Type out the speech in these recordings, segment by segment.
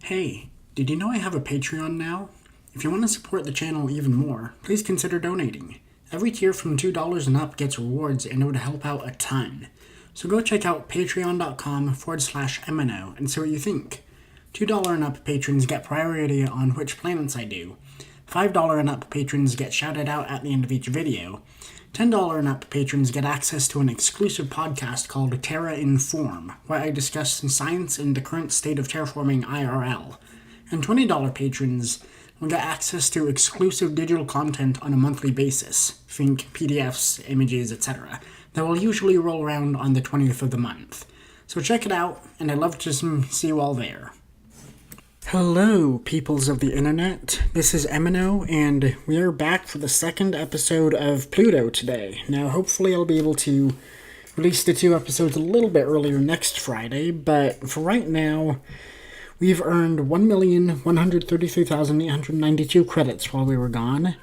Hey, did you know I have a Patreon now? If you want to support the channel even more, please consider donating. Every tier from $2 and up gets rewards and it would help out a ton. So go check out patreon.com/Eminough and see what you think. $2 and up patrons get priority on which planets I do. $5 and up patrons get shouted out at the end of each video. $10 and up patrons get access to an exclusive podcast called Terra Inform, where I discuss science and the current state of terraforming IRL. And $20 patrons will get access to exclusive digital content on a monthly basis, think PDFs, images, etc., that will usually roll around on the 20th of the month. So check it out, and I'd love to see you all there. Hello, peoples of the internet. This is Eminough, and we are back for the second episode of Pluto today. Now, hopefully I'll be able to release the two episodes a little bit earlier next Friday, but for right now, we've earned 1,133,892 credits while we were gone,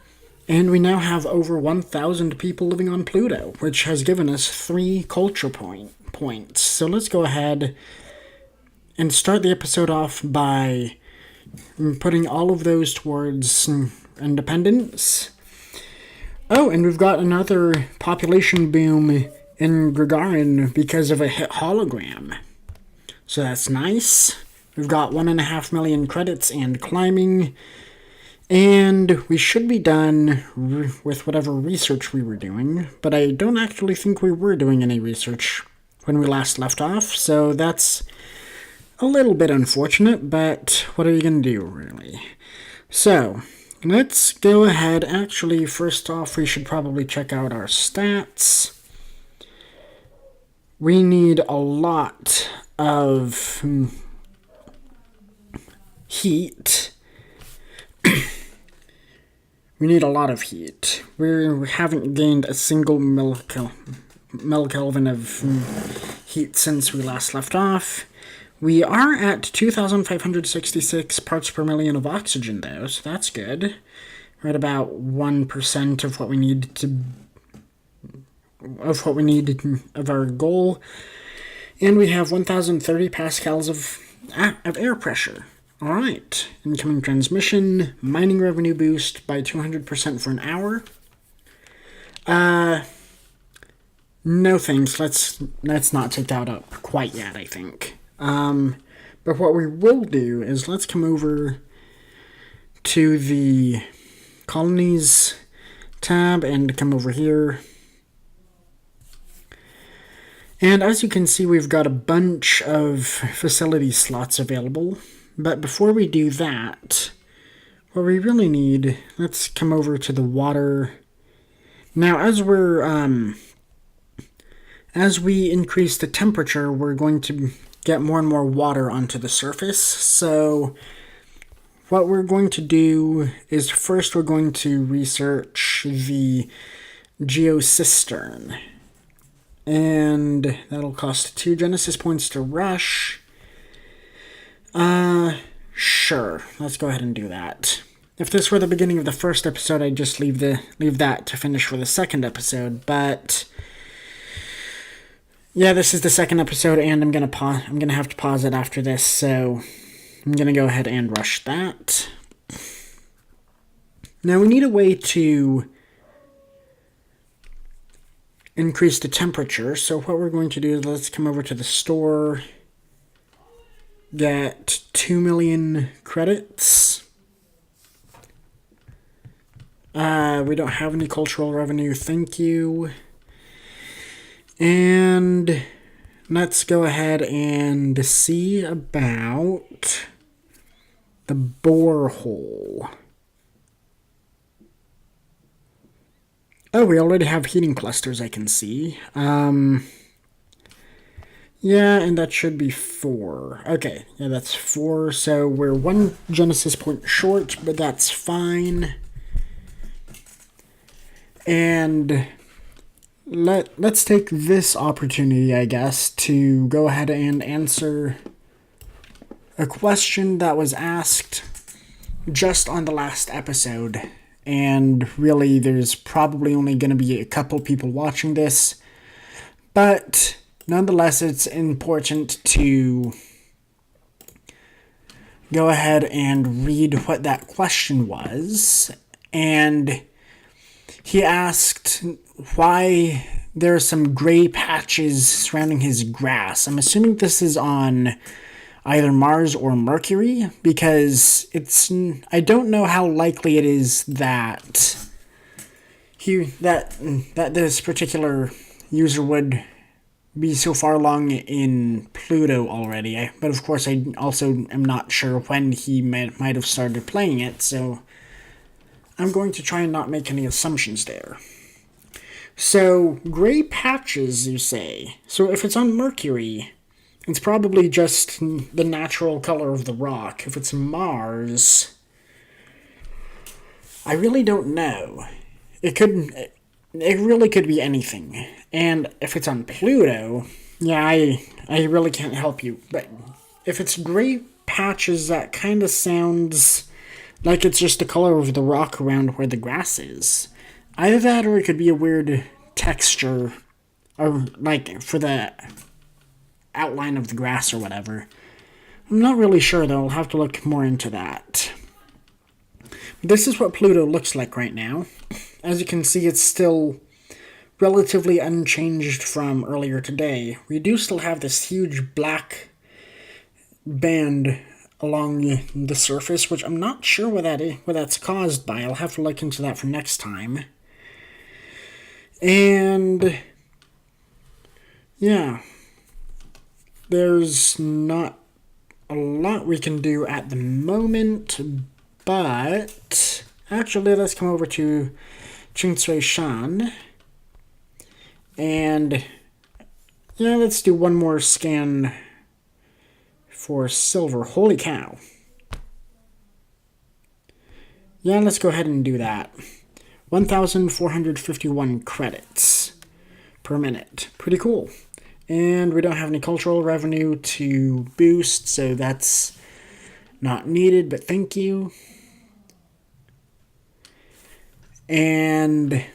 and we now have over 1,000 people living on Pluto, which has given us 3 culture points. So let's go ahead and start the episode off by putting all of those towards independence. Oh, and we've got another population boom in Gagarin because of a hit hologram. So that's nice. We've got 1.5 million credits and climbing. And we should be done with whatever research we were doing. But I don't actually think we were doing any research when we last left off. So that's a little bit unfortunate, but what are you going to do, really? So, let's go ahead. Actually, first off, we should probably check out our stats. We need a lot of heat. We need a lot of heat. We haven't gained a single millikelvin of heat since we last left off. We are at 2,566 parts per million of oxygen, though, so that's good. We're at about 1% of what we need of our goal, and we have 1,030 pascals of air pressure. All right, incoming transmission, mining revenue boost by 200% for an hour. No thanks. Let's not take that up quite yet, I think. But what we will do is let's come over to the colonies tab and come over here. And as you can see, we've got a bunch of facility slots available. But before we do that, what we really need, let's come over to the water. Now, as we increase the temperature, we're going to get more and more water onto the surface. So what we're going to do is first we're going to research the geocistern. And that'll cost 2 Genesis points to rush. Sure. Let's go ahead and do that. If this were the beginning of the first episode, I'd just leave that to finish for the second episode, but yeah, this is the second episode, and I'm gonna have to pause it after this, so I'm gonna go ahead and rush that. Now we need a way to increase the temperature, so what we're going to do is let's come over to the store, get 2 million credits. We don't have any cultural revenue, thank you. And let's go ahead and see about the borehole. Oh, we already have heating clusters, I can see. Yeah, and that should be 4. Okay, yeah, that's 4. So we're 1 Genesis point short, but that's fine. And let's take this opportunity, I guess, to go ahead and answer a question that was asked just on the last episode. And really, there's probably only going to be a couple people watching this. But nonetheless, it's important to go ahead and read what that question was. And he asked why there are some gray patches surrounding his grass. I'm assuming this is on either Mars or Mercury, because I don't know how likely it is that that this particular user would be so far along in Pluto already. But of course, I also am not sure when he might have started playing it, so I'm going to try and not make any assumptions there. So, gray patches, you say. So if it's on Mercury, it's probably just the natural color of the rock. If it's Mars, I really don't know. It really could be anything. And if it's on Pluto, yeah, I really can't help you. But if it's gray patches, that kind of sounds like it's just the color of the rock around where the grass is. Either that, or it could be a weird texture, or like for the outline of the grass or whatever. I'm not really sure, though. I'll have to look more into that. This is what Pluto looks like right now. As you can see, it's still relatively unchanged from earlier today. We do still have this huge black band along the surface, which I'm not sure what that's caused by. I'll have to look into that for next time. And yeah, there's not a lot we can do at the moment, but actually, let's come over to Chingsui Shan. And yeah, let's do one more scan for silver. Holy cow. Yeah, let's go ahead and do that. 1,451 credits per minute. Pretty cool. And we don't have any cultural revenue to boost, so that's not needed, but thank you. And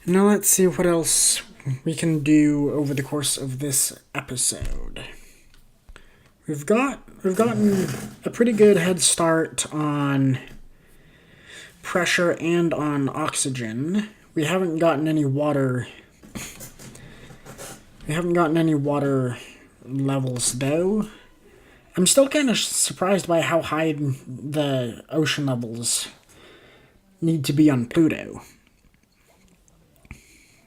now let's see what else we can do over the course of this episode. We've gotten a pretty good head start on pressure and on oxygen. We haven't gotten any water. We haven't gotten any water levels, though. I'm still kind of surprised by how high the ocean levels need to be on Pluto.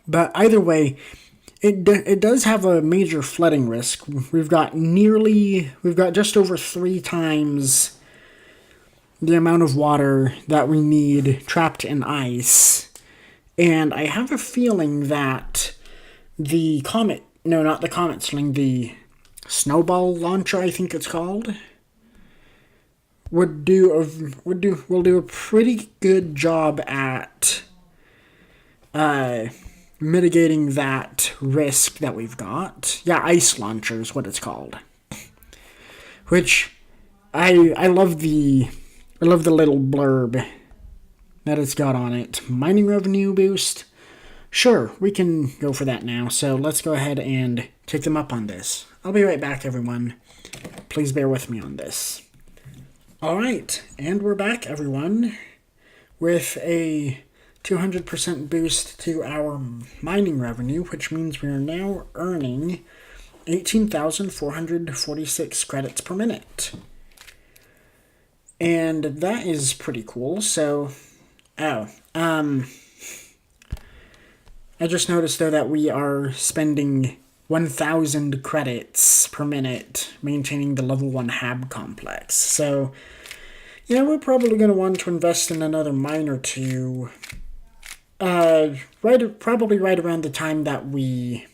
But either way, it does have a major flooding risk. We've got just over 3 times the amount of water that we need trapped in ice. And I have a feeling that the comet, no, not the comet sling, the snowball launcher, I think it's called, will do a pretty good job at mitigating that risk that we've got. Yeah, ice launcher is what it's called. Which I love the little blurb that it's got on it. Mining revenue boost. Sure, we can go for that now. So let's go ahead and take them up on this. I'll be right back, everyone. Please bear with me on this. Alright, and we're back, everyone, with a 200% boost to our mining revenue, which means we are now earning 18,446 credits per minute. And that is pretty cool. So, I just noticed, though, that we are spending 1,000 credits per minute maintaining the level 1 HAB complex. So, yeah, we're probably going to want to invest in another mine or two. Probably right around the time that we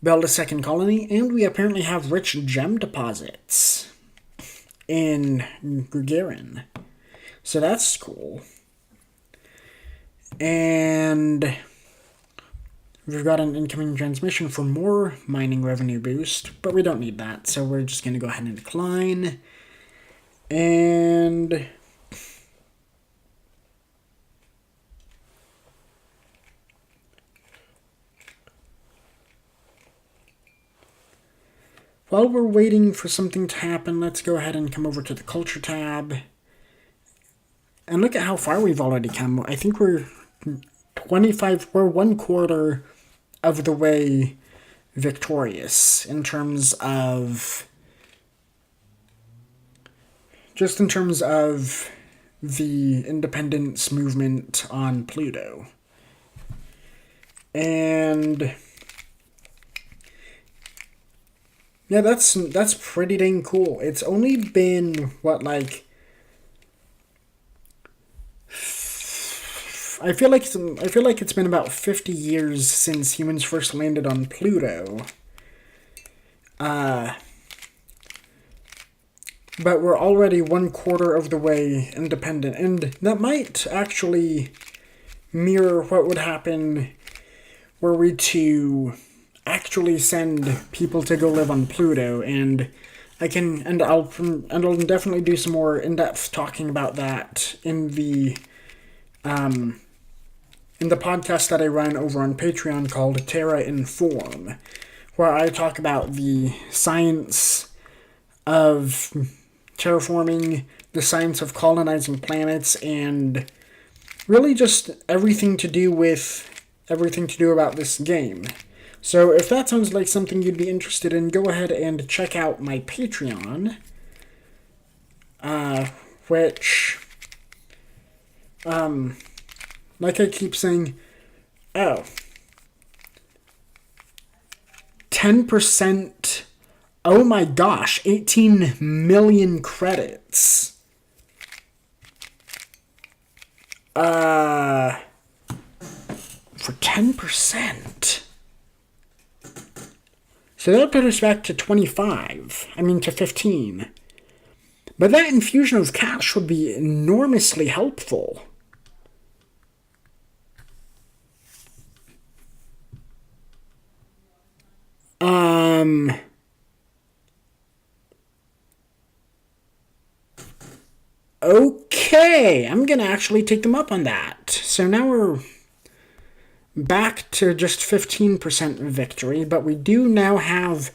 build a second colony, and we apparently have rich gem deposits in Gagarin. So that's cool. And we've got an incoming transmission for more mining revenue boost, but we don't need that, so we're just going to go ahead and decline. And while we're waiting for something to happen, let's go ahead and come over to the culture tab. And look at how far we've already come. I think we're 1/4 of the way victorious in terms of the independence movement on Pluto. And yeah, that's pretty dang cool. It's only been I feel like it's been about 50 years since humans first landed on Pluto. But we're already 1/4 of the way independent, and that might actually mirror what would happen were we to actually send people to go live on Pluto. And I'll definitely do some more in-depth talking about that in the podcast that I run over on Patreon called Terra Inform, where I talk about the science of terraforming, the science of colonizing planets, and really just everything to do about this game. So if that sounds like something you'd be interested in, go ahead and check out my Patreon, which, like I keep saying, 10%. Oh my gosh, 18 million credits. For 10%. So that put us back to 15. But that infusion of cash would be enormously helpful. Okay, I'm gonna actually take them up on that. So now we're back to just 15% victory, but we do now have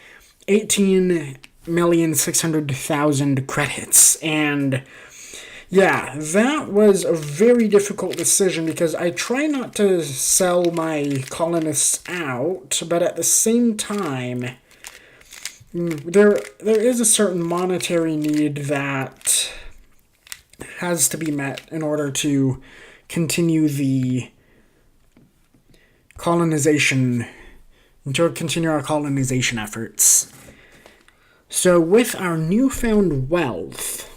18,600,000 credits. And yeah, that was a very difficult decision because I try not to sell my colonists out, but at the same time, there is a certain monetary need that has to be met in order to continue our colonization efforts. So with our newfound wealth,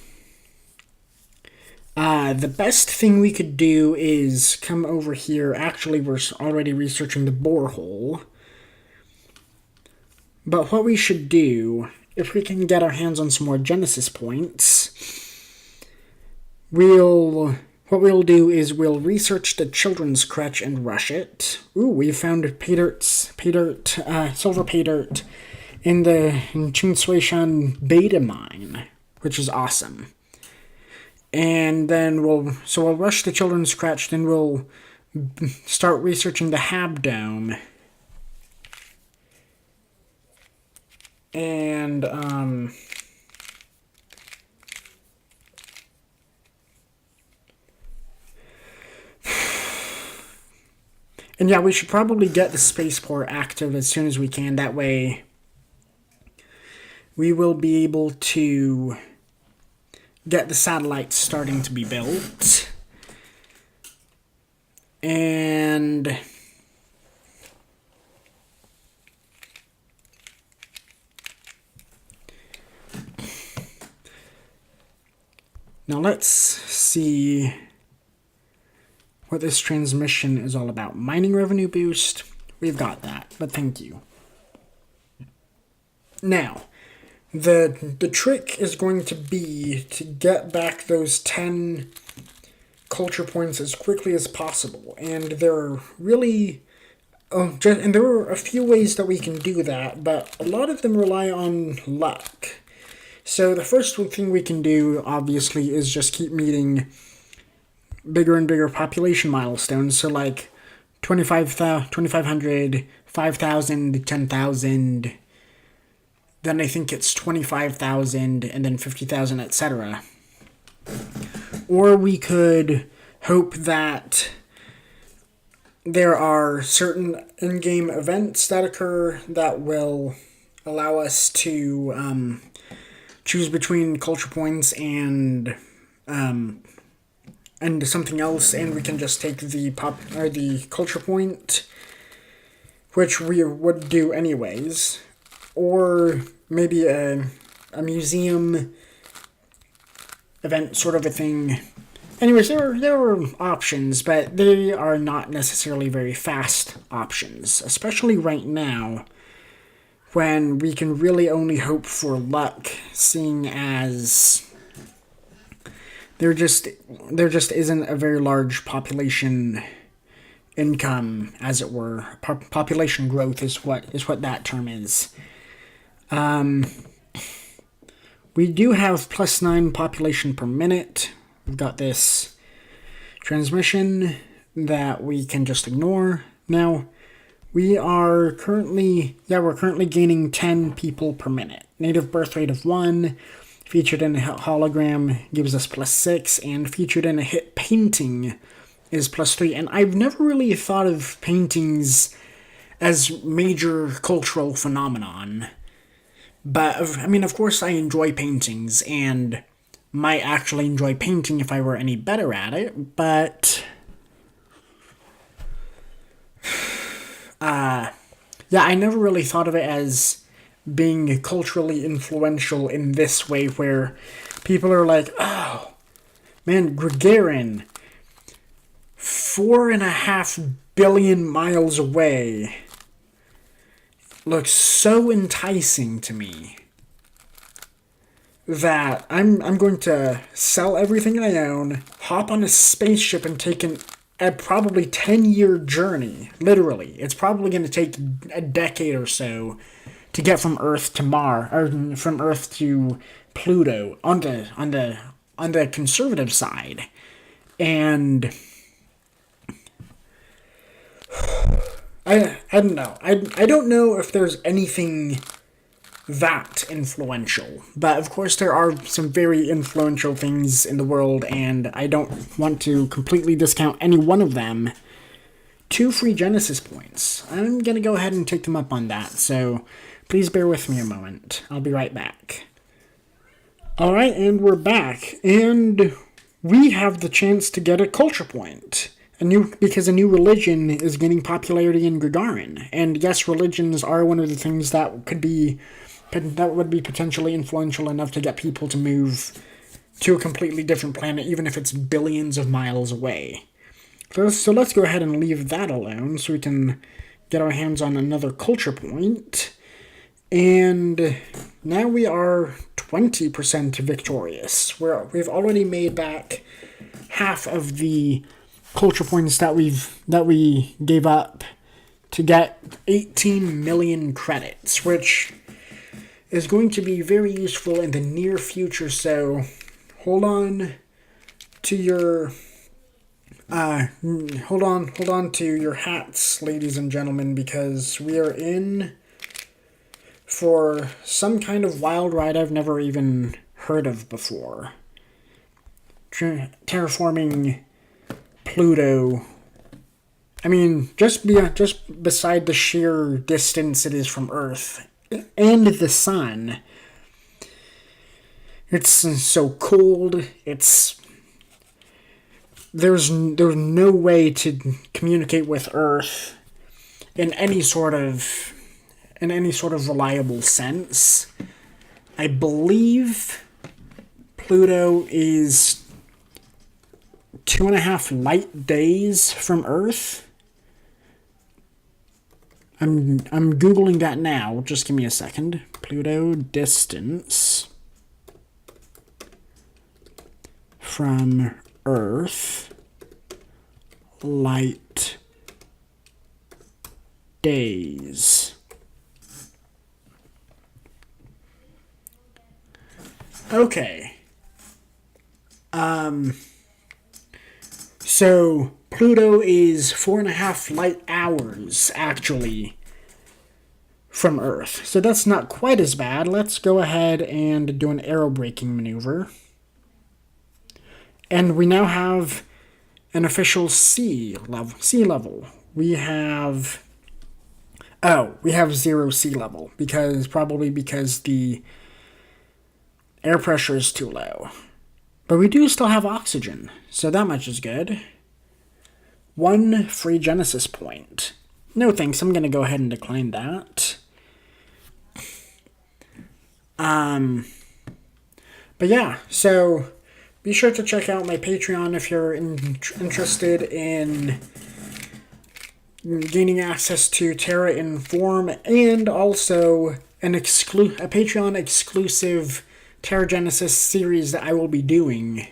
the best thing we could do is come over here. Actually, we're already researching the borehole. But what we should do, if we can get our hands on some more Genesis points, what we'll do is we'll research the children's crutch and rush it. Ooh, we found silver pay dirt in the Chingshuishan beta mine, which is awesome. And then we'll rush the children's crutch, then we'll start researching the Hab Dome. And, and yeah, we should probably get the spaceport active as soon as we can. That way, we will be able to get the satellites starting to be built. And now let's see what this transmission is all about. Mining revenue boost. We've got that, but thank you. Now, the trick is going to be to get back those 10 culture points as quickly as possible. And there are really... there are a few ways that we can do that, but a lot of them rely on luck. So the first thing we can do, obviously, is just keep meeting bigger and bigger population milestones. So like 2,500, 5,000, 10,000. then I think it's 25,000, and then 50,000, etc. Or we could hope that there are certain in-game events that occur that will allow us to choose between culture points and something else, and we can just take the culture point, which we would do anyways, or maybe a museum event sort of a thing. Anyways, there are options, but they are not necessarily very fast options, especially right now, when we can really only hope for luck, seeing as there just isn't a very large population income, as it were. Population growth is what that term is. We do have +9 population per minute. We've got this transmission that we can just ignore. Now, we're currently gaining 10 people per minute. Native birth rate of 1, featured in a hologram gives us +6, and featured in a hit painting is +3. And I've never really thought of paintings as major cultural phenomenon. But, I mean, of course I enjoy paintings, and might actually enjoy painting if I were any better at it, but yeah, I never really thought of it as being culturally influential in this way, where people are like, oh, man, Gagarin, 4.5 billion miles away, looks so enticing to me that I'm going to sell everything I own, hop on a spaceship, and take a probably 10-year journey. Literally, it's probably going to take a decade or so to get from Earth to Mars, or from Earth to Pluto on the conservative side, and I don't know. I don't know if there's anything that influential, but of course there are some very influential things in the world, and I don't want to completely discount any one of them. 2 free Genesis points. I'm gonna go ahead and take them up on that, so please bear with me a moment. I'll be right back. Alright, and we're back, and we have the chance to get a culture point. Because a new religion is gaining popularity in Gagarin. And yes, religions are one of the things that would be potentially influential enough to get people to move to a completely different planet, even if it's billions of miles away. So let's go ahead and leave that alone so we can get our hands on another culture point. And now we are 20% victorious. We've already made back half of the culture points that we gave up to get 18 million credits, which is going to be very useful in the near future. So hold on to your hats, ladies and gentlemen, because we are in for some kind of wild ride I've never even heard of before. Terraforming Pluto. I mean, just beside the sheer distance it is from Earth and the sun, it's so cold. There's no way to communicate with Earth in any sort of reliable sense. I believe Pluto is 2.5 light days from Earth. I'm Googling that now. Just give me a second. Pluto distance from Earth, light days. Okay. So Pluto is 4.5 light hours, actually, from Earth. So that's not quite as bad. Let's go ahead and do an arrow braking maneuver. And we now have an official sea level. We have we have 0 sea level probably because the air pressure is too low. But we do still have oxygen, so that much is good. 1 free Genesis point. No thanks, I'm gonna go ahead and decline that. But yeah, so be sure to check out my Patreon if you're interested in gaining access to Terra Inform and also a Patreon exclusive TerraGenesis series that I will be doing.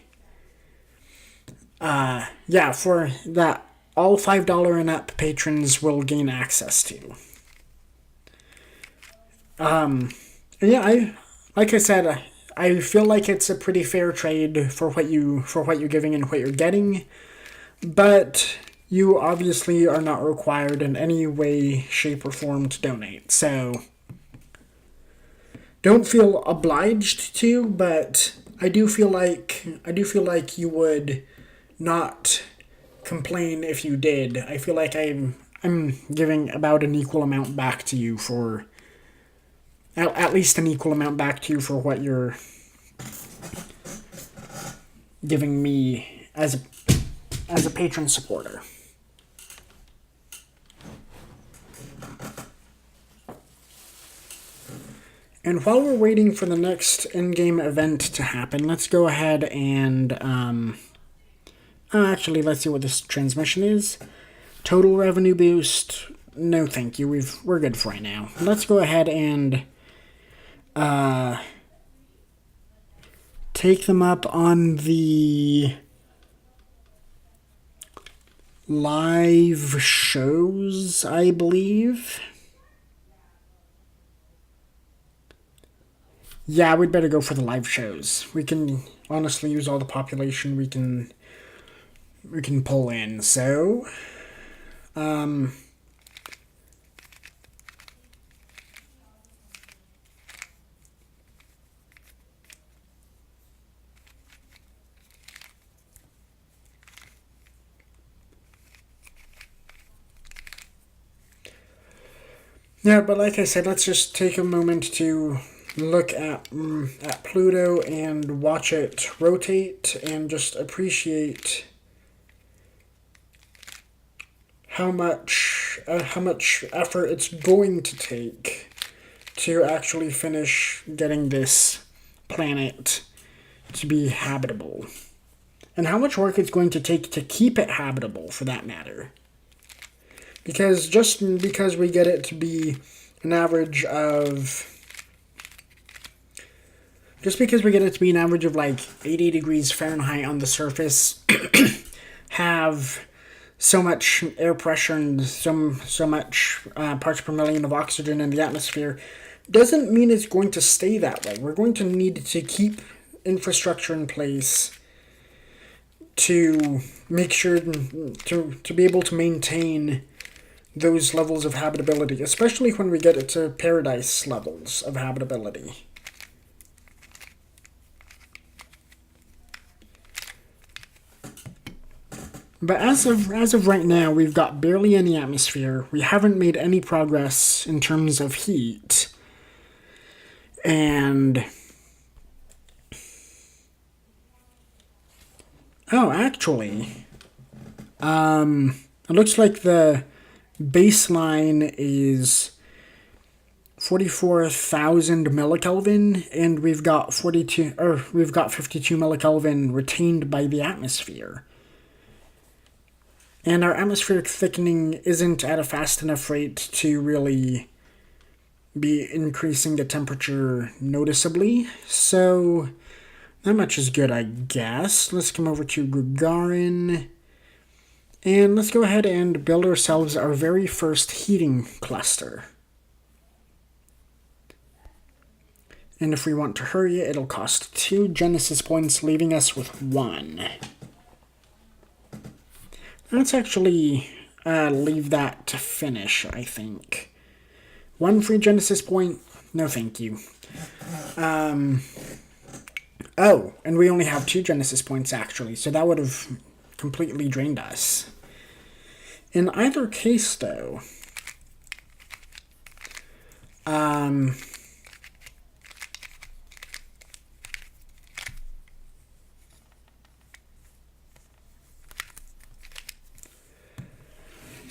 For that, all $5 and up patrons will gain access to. Like I said, I feel like it's a pretty fair trade for what you're giving and what you're getting, but you obviously are not required in any way, shape, or form to donate. So don't feel obliged to, but I do feel like you would not complain if you did. I feel like I'm giving about an equal amount back to you for at least an equal amount back to you for what you're giving me as a patron supporter. And while we're waiting for the next in-game event to happen, let's go ahead and actually, let's see what this transmission is. Total revenue boost. No, thank you. We're good for right now. Let's go ahead and take them up on the live shows, I believe. Yeah, we'd better go for the live shows. We can honestly use all the population we can pull in. So, yeah, but like I said, let's just take a moment to look at Pluto and watch it rotate and just appreciate how much effort it's going to take to actually finish getting this planet to be habitable, and how much work it's going to take to keep it habitable, for that matter. Because just because we get it to be an average of like 80 degrees Fahrenheit on the surface, have so much air pressure and so much parts per million of oxygen in the atmosphere, doesn't mean it's going to stay that way. We're going to need to keep infrastructure in place to make sure to be able to maintain those levels of habitability, especially when we get it to paradise levels of habitability. But as of right now, we've got barely any atmosphere. We haven't made any progress in terms of heat. And actually, it looks like the baseline is 44,000 millikelvin, and we've got 52 millikelvin retained by the atmosphere. And our atmospheric thickening isn't at a fast enough rate to really be increasing the temperature noticeably. So that much is good, I guess. Let's come over to Gagarin. And let's go ahead and build ourselves our very first heating cluster. And if we want to hurry it, it'll cost 2 Genesis points, leaving us with 1. Let's actually leave that to finish, I think. 1 free Genesis point? No thank you. Oh, and we only have 2 Genesis points actually, so that would have completely drained us. In either case, though,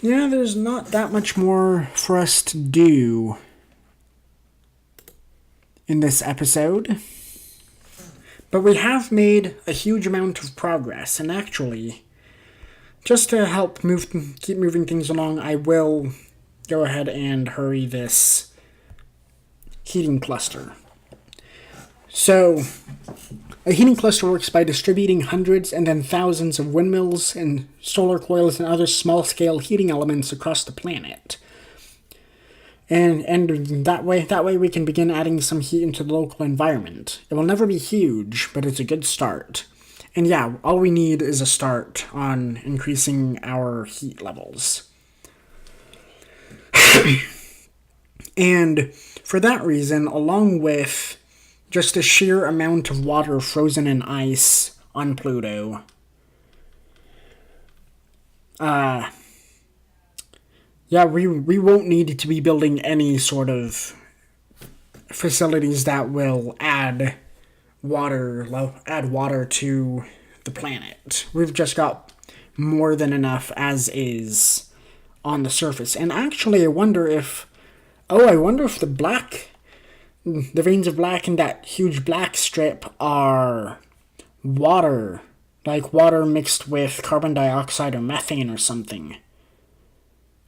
yeah, there's not that much more for us to do in this episode. But we have made a huge amount of progress, and actually, just to help keep moving things along, I will go ahead and hurry this heating cluster. So, a heating cluster works by distributing hundreds and then thousands of windmills and solar coils and other small-scale heating elements across the planet. And that way we can begin adding some heat into the local environment. It will never be huge, but it's a good start. And yeah, all we need is a start on increasing our heat levels. And for that reason, along with just the sheer amount of water frozen in ice on Pluto, yeah, we won't need to be building any sort of facilities that will add water to the planet. We've just got more than enough as is on the surface. And actually, I wonder if the veins of black in that huge black strip are water, like water mixed with carbon dioxide or methane or something.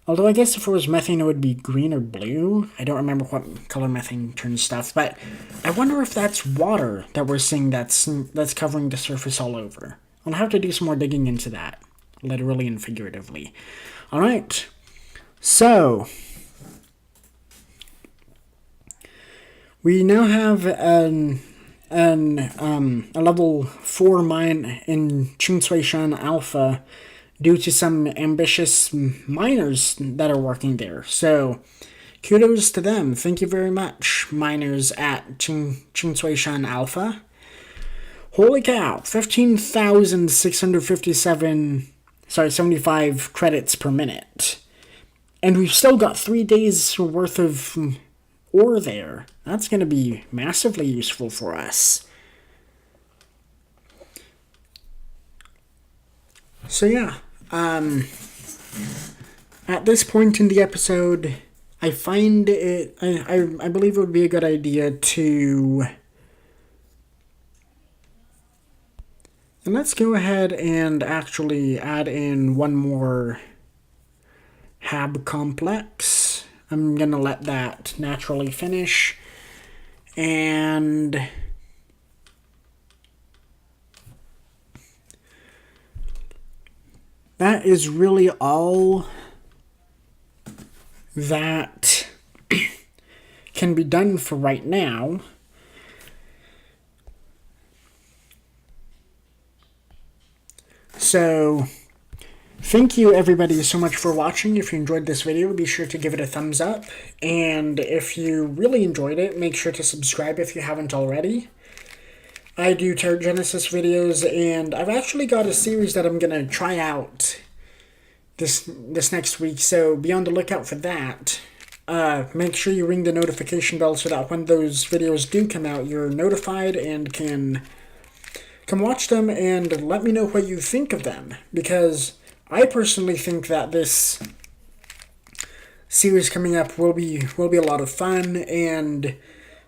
Although I guess if it was methane, it would be green or blue. I don't remember what color methane turns stuff, but I wonder if that's water that we're seeing that's covering the surface all over. I'll have to do some more digging into that, literally and figuratively. All right, so we now have a level 4 mine in Qingsuishan Alpha, due to some ambitious miners that are working there. So, kudos to them. Thank you very much, miners at Qingsuishan Alpha. Holy cow, 75 credits per minute. And we've still got 3 days worth of ore there. That's going to be massively useful for us. So yeah, at this point in the episode, I find it, I believe it would be a good idea to, and let's go ahead and actually add in one more hab complex. I'm going to let that naturally finish, and that is really all that can be done for right now. So, thank you everybody so much for watching. If you enjoyed this video, be sure to give it a thumbs up. And if you really enjoyed it, make sure to subscribe if you haven't already. I do TerraGenesis videos, and I've actually got a series that I'm going to try out this next week, so be on the lookout for that. Make sure you ring the notification bell so that when those videos do come out, you're notified and can come watch them and let me know what you think of them, because I personally think that this series coming up will be a lot of fun and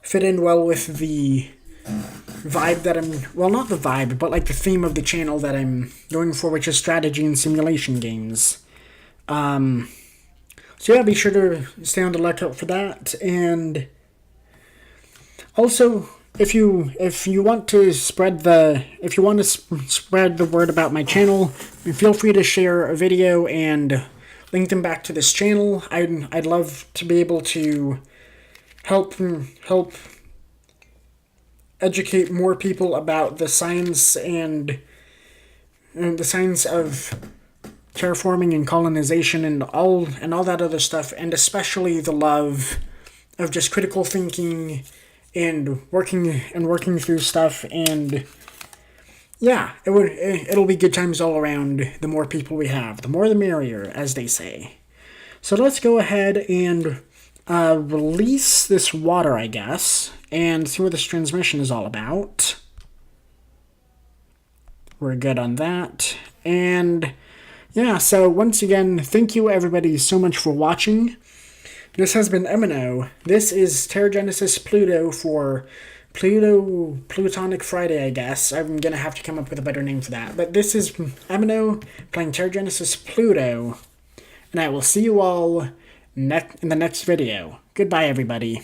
fit in well with the vibe that not the vibe, but like the theme of the channel that I'm going for, which is strategy and simulation games. So yeah, be sure to stay on the lookout for that. And also, if you want to spread the word about my channel, feel free to share a video and link them back to this channel. I'd love to be able to help educate more people about the science and the science of terraforming and colonization and all that other stuff, and especially the love of just critical thinking and working through stuff, and yeah, it'll be good times all around. The more people we have, the more the merrier, as they say. So let's go ahead and release this water, I guess, and see what this transmission is all about. We're good on that. And yeah, so once again, thank you everybody so much for watching. This has been Eminough. This is TerraGenesis Pluto for Plutonic Friday, I guess. I'm gonna have to come up with a better name for that. But this is Eminough playing TerraGenesis Pluto. And I will see you all in the next video. Goodbye, everybody.